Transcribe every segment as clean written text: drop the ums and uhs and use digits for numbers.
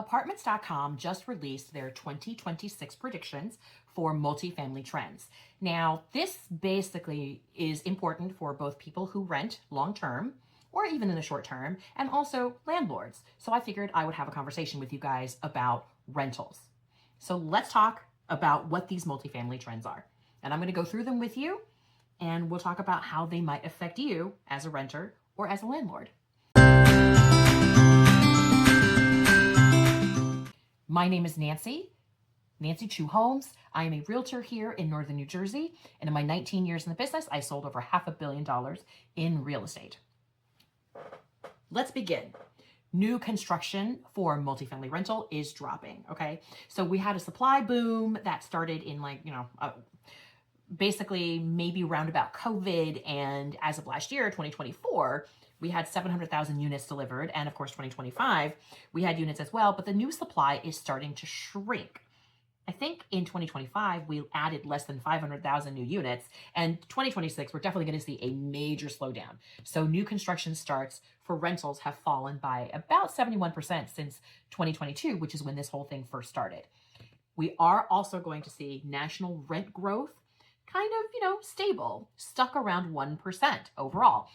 Apartments.com just released their 2026 predictions for multifamily trends. Now, this basically is important for both people who rent long term or even in the short term, and also landlords. So I figured I would have a conversation with you guys about rentals. So let's talk about what these multifamily trends are. And I'm going to go through them with you, and we'll talk about how they might affect you as a renter or as a landlord. My name is Nancy Chu Homes. I am a realtor here in Northern New Jersey, and in my 19 years in the business, I sold over $500 million in real estate. Let's begin. New construction for multifamily rental is dropping, okay? So we had a supply boom that started in basically maybe around about COVID, and as of last year, 2024, we had 700,000 units delivered, and of course 2025 we had units as well, but the new supply is starting to shrink. I think in 2025 we added less than 500,000 new units, and 2026 we're definitely going to see a major slowdown. So new construction starts for rentals have fallen by about 71% since 2022, which is when this whole thing first started. We are also going to see national rent growth kind of, stable, stuck around 1% overall.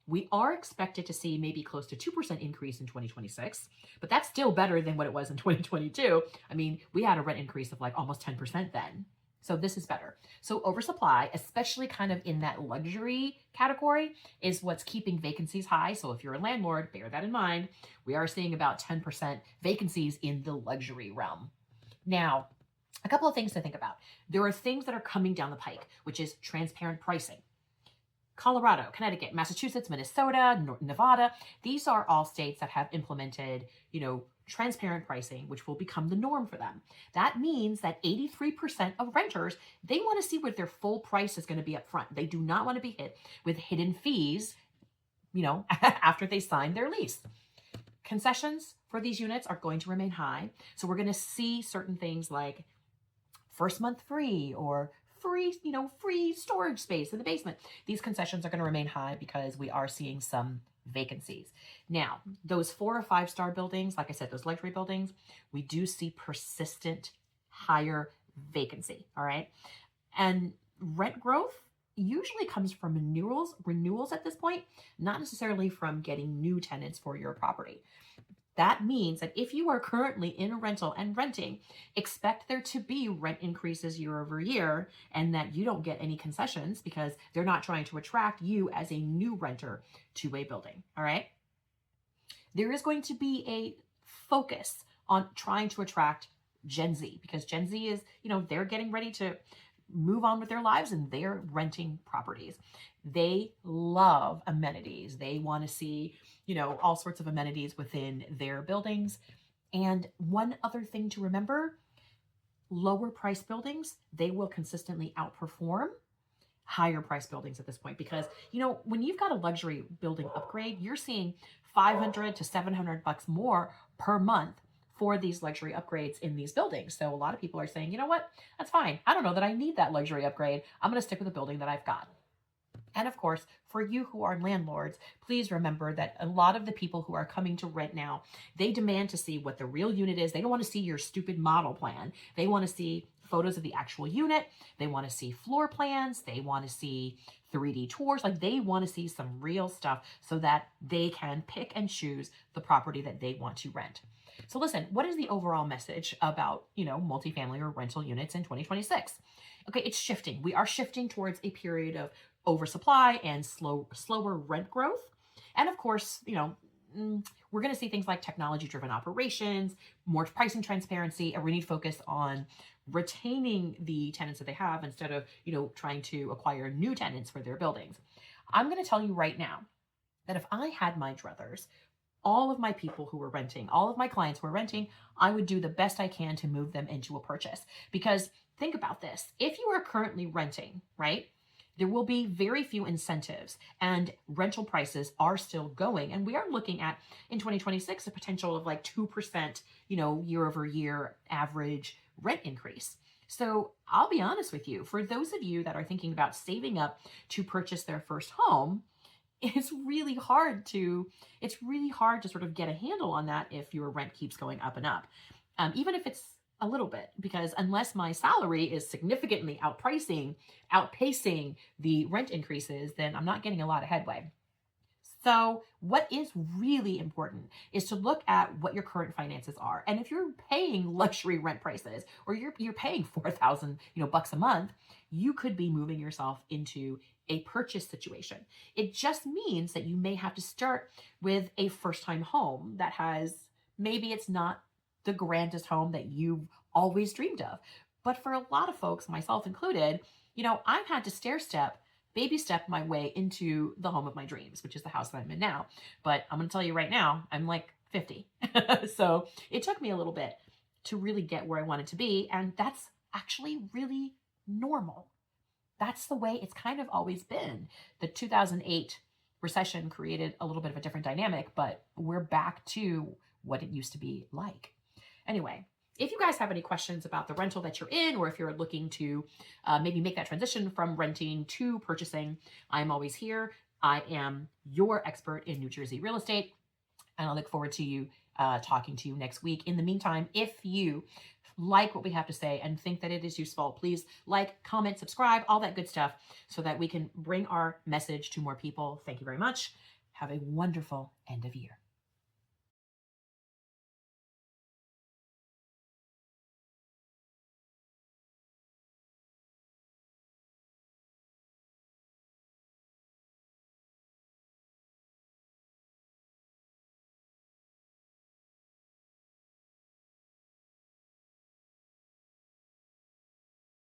We are expected to see maybe close to 2% increase in 2026, but that's still better than what it was in 2022. I mean, we had a rent increase of like almost 10% then. So this is better. So oversupply, especially kind of in that luxury category, is what's keeping vacancies high. So if you're a landlord, bear that in mind. We are seeing about 10% vacancies in the luxury realm. Now, a couple of things to think about. There are things that are coming down the pike, which is transparent pricing. Colorado, Connecticut, Massachusetts, Minnesota, Nevada, these are all states that have implemented, transparent pricing, which will become the norm for them. That means that 83% of renters, they want to see what their full price is going to be up front. They do not want to be hit with hidden fees, after they sign their lease. Concessions for these units are going to remain high. So we're going to see certain things like first month free or free storage space in the basement. These concessions are going to remain high because we are seeing some vacancies. Now, those 4 or 5 star buildings, like I said, those luxury buildings, we do see persistent higher vacancy. All right. And rent growth usually comes from renewals at this point, not necessarily from getting new tenants for your property. That means that if you are currently in a rental and renting, expect there to be rent increases year over year, and that you don't get any concessions because they're not trying to attract you as a new renter to a building. All right. There is going to be a focus on trying to attract Gen Z, because Gen Z is, they're getting ready to move on with their lives and they're renting properties. They love amenities. They want to see, all sorts of amenities within their buildings. And one other thing to remember, lower price buildings, they will consistently outperform higher price buildings at this point, because, when you've got a luxury building upgrade, you're seeing $500 to $700 more per month for these luxury upgrades in these buildings. So a lot of people are saying, you know what, that's fine. I don't know that I need that luxury upgrade. I'm going to stick with the building that I've got. And of course, for you who are landlords, please remember that a lot of the people who are coming to rent now, they demand to see what the real unit is. They don't want to see your stupid model plan. They want to see photos of the actual unit. They want to see floor plans. They want to see 3D tours. Like, they want to see some real stuff so that they can pick and choose the property that they want to rent. So listen, what is the overall message about, multifamily or rental units in 2026? Okay, it's shifting. We are shifting towards a period of oversupply and slower rent growth. And of course, we're going to see things like technology-driven operations, more pricing transparency, and renewed focus on retaining the tenants that they have instead of, trying to acquire new tenants for their buildings. I'm going to tell you right now that if I had my druthers, all of my people who were renting, all of my clients who were renting, I would do the best I can to move them into a purchase. Because think about this. If you are currently renting, right, there will be very few incentives and rental prices are still going. And we are looking at, in 2026, a potential of like 2%, year over year average rent increase. So I'll be honest with you, for those of you that are thinking about saving up to purchase their first home, it's really hard to sort of get a handle on that if your rent keeps going up and up, even if it's a little bit, because unless my salary is significantly outpacing the rent increases, then I'm not getting a lot of headway. So what is really important is to look at what your current finances are. And if you're paying luxury rent prices, or you're paying 4,000, bucks a month, you could be moving yourself into a purchase situation. It just means that you may have to start with a first-time home that has, maybe it's not the grandest home that you've always dreamed of. But for a lot of folks, myself included, I've had to baby step my way into the home of my dreams, which is the house that I'm in now. But I'm going to tell you right now, I'm like 50. So it took me a little bit to really get where I wanted to be. And that's actually really normal. That's the way it's kind of always been. The 2008 recession created a little bit of a different dynamic, but we're back to what it used to be like. Anyway, if you guys have any questions about the rental that you're in, or if you're looking to maybe make that transition from renting to purchasing, I'm always here. I am your expert in New Jersey real estate, and I look forward to you talking to you next week. In the meantime, if you like what we have to say and think that it is useful, please like, comment, subscribe, all that good stuff, so that we can bring our message to more people. Thank you very much. Have a wonderful end of year.